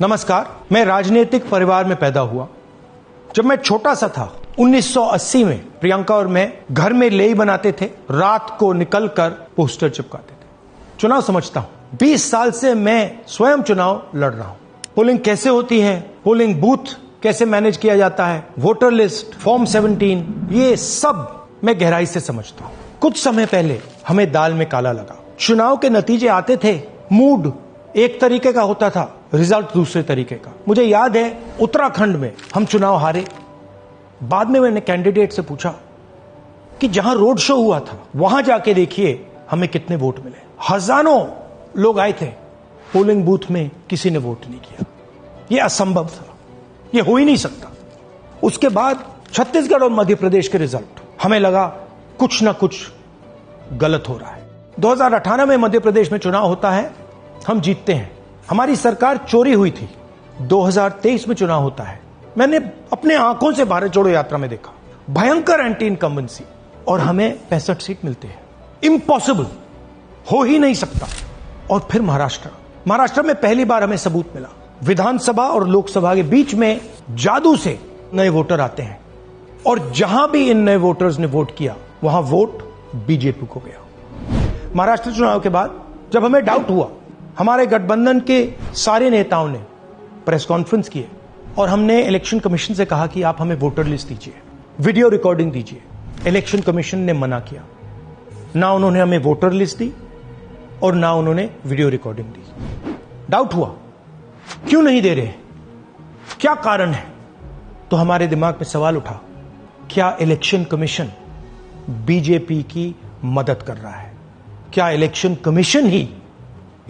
नमस्कार। मैं राजनीतिक परिवार में पैदा हुआ। जब मैं छोटा सा था 1980 में प्रियंका और मैं घर में लेई बनाते थे, रात को निकलकर पोस्टर चिपकाते थे। चुनाव समझता हूं। 20 साल से मैं स्वयं चुनाव लड़ रहा हूं। पोलिंग कैसे होती है, पोलिंग बूथ कैसे मैनेज किया जाता है, वोटर लिस्ट, फॉर्म 17, ये सब मैं गहराई से समझता हूं। कुछ समय पहले हमें दाल में काला लगा। चुनाव के नतीजे आते थे, मूड एक तरीके का होता था, रिजल्ट दूसरे तरीके का। मुझे याद है उत्तराखंड में हम चुनाव हारे। बाद में मैंने कैंडिडेट से पूछा कि जहां रोड शो हुआ था वहां जाके देखिए हमें कितने वोट मिले। हजारों लोग आए थे, पोलिंग बूथ में किसी ने वोट नहीं किया। यह असंभव था, यह हो ही नहीं सकता। उसके बाद छत्तीसगढ़ और मध्य प्रदेश के रिजल्ट, हमें लगा कुछ ना कुछ गलत हो रहा है। 2018 में मध्य प्रदेश में चुनाव होता है, हम जीतते हैं। हमारी सरकार चोरी हुई थी। 2023 में चुनाव होता है, मैंने अपने आंखों से भारत जोड़ो यात्रा में देखा, भयंकर एंटी इनकम्बेंसी, और हमें 65 सीट मिलते हैं। इम्पॉसिबल, हो ही नहीं सकता। और फिर महाराष्ट्र में पहली बार हमें सबूत मिला। विधानसभा और लोकसभा के बीच में जादू से नए वोटर आते हैं, और जहां भी इन नए वोटर्स ने वोट किया वहां वोट बीजेपी को गया। महाराष्ट्र चुनाव के बाद जब हमें डाउट हुआ, हमारे गठबंधन के सारे नेताओं ने प्रेस कॉन्फ्रेंस किए और हमने इलेक्शन कमीशन से कहा कि आप हमें वोटर लिस्ट दीजिए, वीडियो रिकॉर्डिंग दीजिए। इलेक्शन कमीशन ने मना किया। ना उन्होंने हमें वोटर लिस्ट दी और ना उन्होंने वीडियो रिकॉर्डिंग दी। डाउट हुआ, क्यों नहीं दे रहे, क्या कारण है? तो हमारे दिमाग में सवाल उठा, क्या इलेक्शन कमीशन बीजेपी की मदद कर रहा है? क्या इलेक्शन कमीशन ही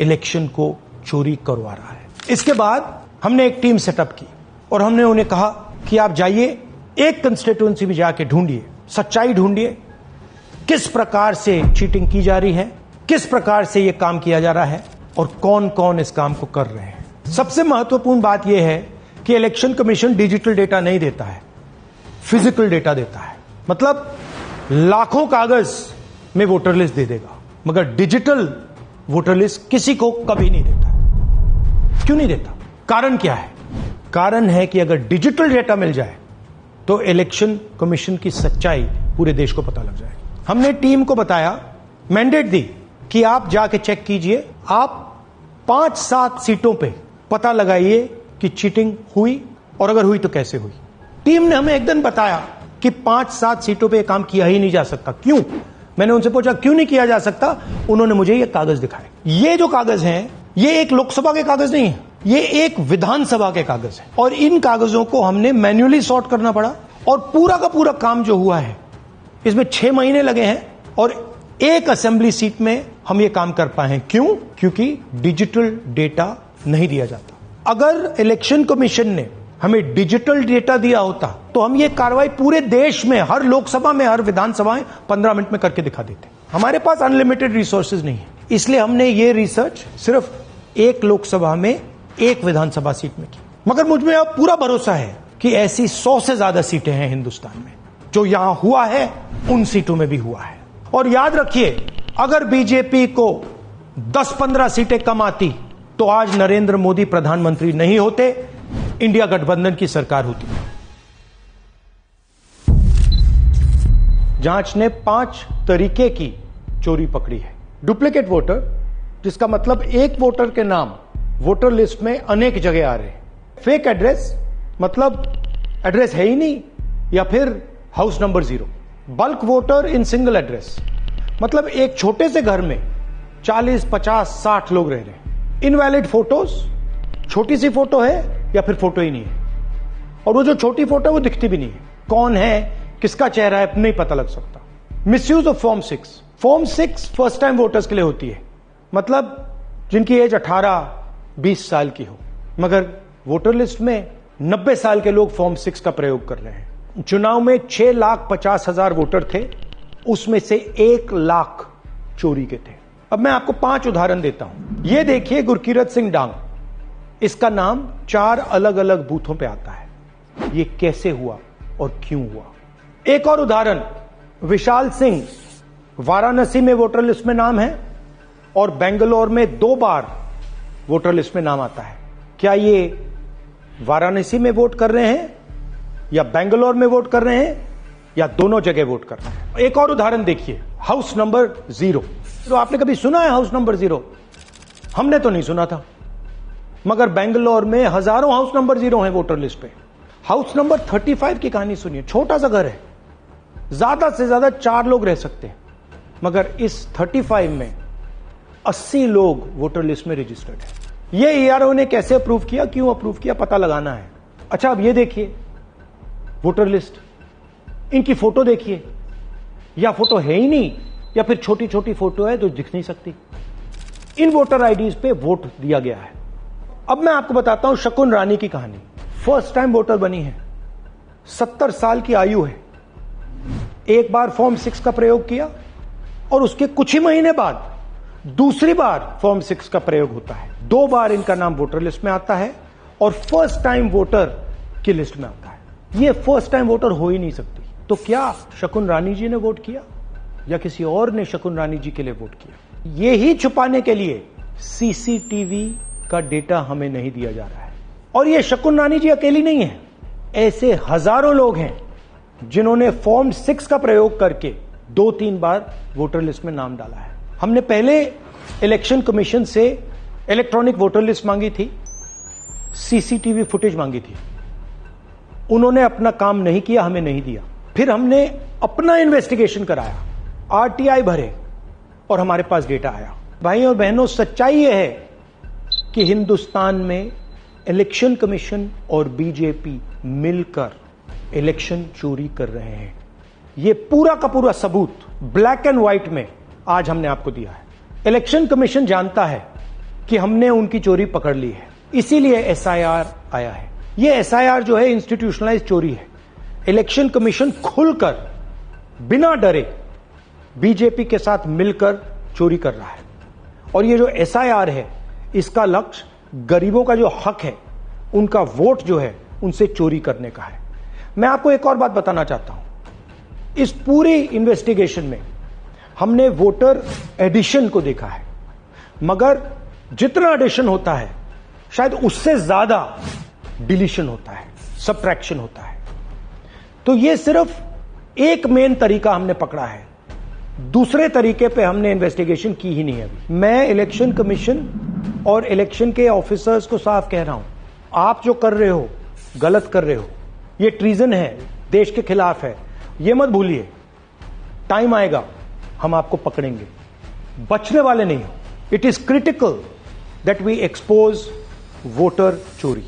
इलेक्शन को चोरी करवा रहा है? इसके बाद हमने एक टीम सेटअप की और हमने उन्हें कहा कि आप जाइए, एक कंस्टिट्यूएंसी में जाके ढूंढिए, सच्चाई ढूंढिए, किस प्रकार से चीटिंग की जा रही है, किस प्रकार से यह काम किया जा रहा है और कौन कौन इस काम को कर रहे हैं। सबसे महत्वपूर्ण बात यह है कि इलेक्शन कमीशन डिजिटल डेटा नहीं देता है, फिजिकल डेटा देता है। मतलब लाखों कागज में वोटर लिस्ट दे देगा, मगर डिजिटल वोटर लिस्ट किसी को कभी नहीं देता। क्यों नहीं देता? कारण क्या है? कारण है कि अगर डिजिटल डेटा मिल जाए तो इलेक्शन कमीशन की सच्चाई पूरे देश को पता लग जाएगी। हमने टीम को बताया, मैंडेट दी कि आप जाके चेक कीजिए, आप 5-7 सीटों पे पता लगाइए कि चीटिंग हुई, और अगर हुई तो कैसे हुई। टीम ने हमें एक दिन बताया कि 5-7 सीटों पे काम किया ही नहीं जा सकता। क्यों? मैंने उनसे पूछा क्यों नहीं किया जा सकता। उन्होंने मुझे ये कागज दिखाए। ये जो कागज हैं, ये एक लोकसभा के कागज नहीं है, ये एक विधानसभा के कागज है, और इन कागजों को हमने मैन्युअली सॉर्ट करना पड़ा। और पूरा का पूरा काम जो हुआ है, इसमें 6 महीने लगे हैं, और एक असेंबली सीट में हम ये काम कर पाए हैं। क्यों? क्योंकि डिजिटल डेटा नहीं दिया जाता। अगर इलेक्शन कमीशन ने हमें डिजिटल डेटा दिया होता तो हम ये कार्रवाई पूरे देश में, हर लोकसभा में, हर विधानसभा में 15 मिनट में करके दिखा देते। हमारे पास अनलिमिटेड रिसोर्सेज नहीं है, इसलिए हमने ये रिसर्च सिर्फ एक लोकसभा में, एक विधानसभा सीट में की। मगर मुझ में अब पूरा भरोसा है कि ऐसी 100 से ज्यादा सीटें हैं हिंदुस्तान में। जो यहां हुआ है उन सीटों में भी हुआ है। और याद रखिए, अगर बीजेपी को 10-15 सीटें कम आती तो आज नरेंद्र मोदी प्रधानमंत्री नहीं होते, इंडिया गठबंधन की सरकार होती। जांच ने 5 तरीके की चोरी पकड़ी है। डुप्लीकेट वोटर, जिसका मतलब एक वोटर के नाम वोटर लिस्ट में अनेक जगह आ रहे हैं। फेक एड्रेस, मतलब एड्रेस है ही नहीं, या फिर house number 0। Bulk voter in single address, मतलब एक छोटे से घर में 40, 50, 60 लोग रह रहे हैं। इनवैलिड फोटोज, छोटी सी फोटो है या फिर फोटो ही नहीं है, और वो जो छोटी फोटो है वो दिखती भी नहीं है। कौन है, किसका चेहरा है, नहीं पता लग सकता। Misuse of form 6। Form 6 first time voters के लिए होती है, मतलब जिनकी एज 18-20 साल की हो, मगर वोटर लिस्ट में 90 साल के लोग फॉर्म 6 का प्रयोग कर रहे हैं। चुनाव में 6,50,000 वोटर थे, उसमें से 1 लाख चोरी के थे। अब मैं आपको 5 उदाहरण देता हूं। यह देखिए, गुरकीरत सिंह डांग, इसका नाम 4 अलग अलग बूथों पे आता है। यह कैसे हुआ और क्यों हुआ? एक और उदाहरण, विशाल सिंह, वाराणसी में वोटर लिस्ट में नाम है और बेंगलोर में 2 बार वोटर लिस्ट में नाम आता है। क्या ये वाराणसी में वोट कर रहे हैं या बेंगलोर में वोट कर रहे हैं या दोनों जगह वोट कर रहे हैं? एक और उदाहरण देखिए, हाउस नंबर 0। तो आपने कभी सुना है हाउस नंबर 0? हमने तो नहीं सुना था, मगर बेंगलोर में हजारों हाउस नंबर 0 हैं वोटर लिस्ट पे। हाउस नंबर 35 की कहानी सुनिए। छोटा सा घर है, ज्यादा से ज्यादा 4 लोग रह सकते हैं, मगर इस 35 में 80 लोग वोटर लिस्ट में रजिस्टर्ड है। ये ईआरओ ने कैसे अप्रूव किया, क्यों अप्रूव किया, पता लगाना है। अच्छा, अब ये देखिए वोटर लिस्ट, इनकी फोटो देखिए, या फोटो है ही नहीं या फिर छोटी छोटी फोटो है जो दिख नहीं सकती। इन वोटर आईडीज पे वोट दिया गया है। अब मैं आपको बताता हूं शकुन रानी की कहानी। फर्स्ट टाइम वोटर बनी है, 70 साल की आयु है। एक बार फॉर्म 6 का प्रयोग किया और उसके कुछ ही महीने बाद दूसरी बार फॉर्म 6 का प्रयोग होता है। 2 बार इनका नाम वोटर लिस्ट में आता है और फर्स्ट टाइम वोटर की लिस्ट में आता है। ये फर्स्ट टाइम वोटर हो ही नहीं सकती। तो क्या शकुन रानी जी ने वोट किया या किसी और ने शकुन रानी जी के लिए वोट किया? ये ही छुपाने के लिए सीसीटीवी का डेटा हमें नहीं दिया जा रहा है। और ये शकुन रानी जी अकेली नहीं है, ऐसे हजारों लोग हैं जिन्होंने फॉर्म 6 का प्रयोग करके 2-3 बार वोटर लिस्ट में नाम डाला है। हमने पहले इलेक्शन कमीशन से इलेक्ट्रॉनिक वोटर लिस्ट मांगी थी, सीसीटीवी फुटेज मांगी थी। उन्होंने अपना काम नहीं किया, हमें नहीं दिया। फिर हमने अपना इन्वेस्टिगेशन कराया, आरटीआई भरे और हमारे पास डेटा आया। भाइयों और बहनों, सच्चाई यह है कि हिंदुस्तान में इलेक्शन कमीशन और बीजेपी मिलकर इलेक्शन चोरी कर रहे हैं। यह पूरा का पूरा सबूत ब्लैक एंड व्हाइट में आज हमने आपको दिया है। इलेक्शन कमीशन जानता है कि हमने उनकी चोरी पकड़ ली है, इसीलिए एसआईआर आया है। यह एसआईआर जो है इंस्टीट्यूशनलाइज चोरी है। इलेक्शन कमीशन खुलकर बिना डरे बीजेपी के साथ मिलकर चोरी कर रहा है। और ये जो एसआईआर है, इसका लक्ष्य गरीबों का जो हक है, उनका वोट जो है, उनसे चोरी करने का है। मैं आपको एक और बात बताना चाहता हूं। इस पूरी इन्वेस्टिगेशन में हमने वोटर एडिशन को देखा है, मगर जितना एडिशन होता है शायद उससे ज्यादा डिलीशन होता है, सबट्रैक्शन होता है। तो ये सिर्फ एक मेन तरीका हमने पकड़ा है, दूसरे तरीके पे हमने इन्वेस्टिगेशन की ही नहीं अभी। मैं इलेक्शन कमीशन और इलेक्शन के ऑफिसर्स को साफ कह रहा हूं, आप जो कर रहे हो गलत कर रहे हो, ये ट्रीजन है, देश के खिलाफ है। ये मत भूलिए, टाइम आएगा हम आपको पकड़ेंगे, बचने वाले नहीं हो। It is critical that we expose voter चोरी।